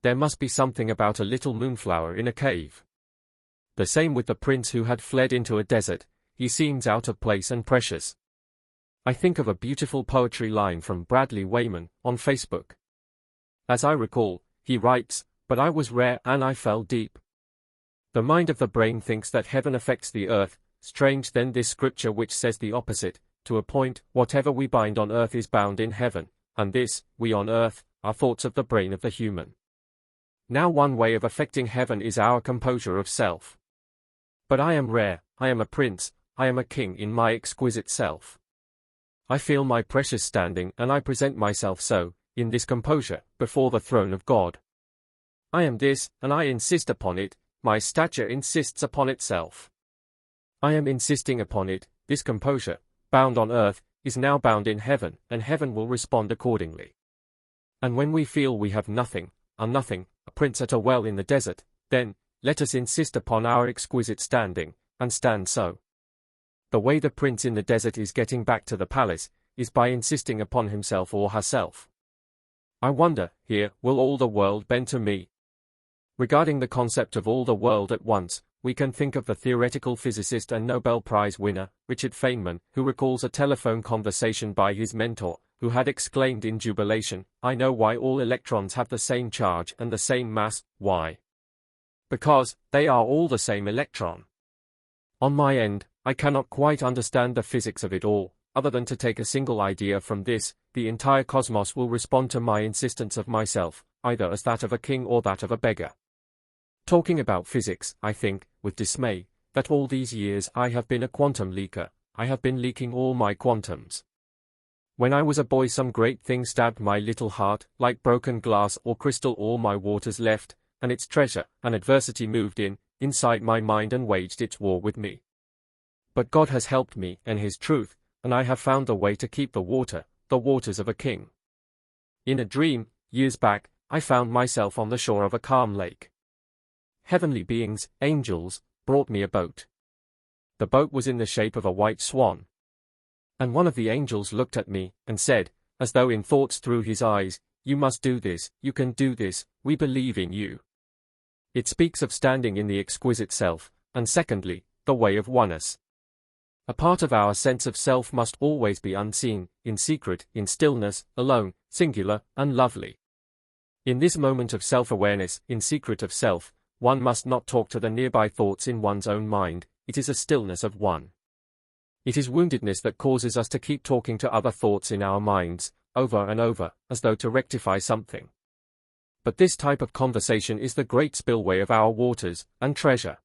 there must be something about a little moonflower in a cave. The same with the prince who had fled into a desert, he seems out of place and precious. I think of a beautiful poetry line from Bradley Wayman, on Facebook. As I recall, he writes, "But I was rare and I fell deep." The mind of the brain thinks that heaven affects the earth, strange then this scripture which says the opposite, to a point, whatever we bind on earth is bound in heaven, and this, we on earth, are thoughts of the brain of the human. Now one way of affecting heaven is our composure of self. But I am rare, I am a prince, I am a king in my exquisite self. I feel my precious standing and I present myself so, in this composure, before the throne of God. I am this, and I insist upon it, my stature insists upon itself. I am insisting upon it, this composure, bound on earth, is now bound in heaven, and heaven will respond accordingly. And when we feel we have nothing, are nothing, a prince at a well in the desert, then, let us insist upon our exquisite standing, and stand so. The way the prince in the desert is getting back to the palace, is by insisting upon himself or herself. I wonder, here, will all the world bend to me? Regarding the concept of all the world at once, we can think of the theoretical physicist and Nobel Prize winner, Richard Feynman, who recalls a telephone conversation by his mentor, who had exclaimed in jubilation, "I know why all electrons have the same charge and the same mass, why? Because, they are all the same electron." On my end, I cannot quite understand the physics of it all, other than to take a single idea from this, the entire cosmos will respond to my insistence of myself, either as that of a king or that of a beggar. Talking about physics, I think, with dismay, that all these years I have been a quantum leaker, I have been leaking all my quantums. When I was a boy some great thing stabbed my little heart, like broken glass or crystal all my waters left, and its treasure, and adversity moved inside my mind and waged its war with me. But God has helped me, and His truth, and I have found the way to keep the waters of a king. In a dream, years back, I found myself on the shore of a calm lake. Heavenly beings, angels, brought me a boat. The boat was in the shape of a white swan. And one of the angels looked at me, and said, as though in thoughts through his eyes, "You must do this, you can do this, we believe in you." It speaks of standing in the exquisite self, and secondly, the way of oneness. A part of our sense of self must always be unseen, in secret, in stillness, alone, singular, and lovely. In this moment of self-awareness, in secret of self, one must not talk to the nearby thoughts in one's own mind, it is a stillness of one. It is woundedness that causes us to keep talking to other thoughts in our minds, over and over, as though to rectify something. But this type of conversation is the great spillway of our waters and treasure.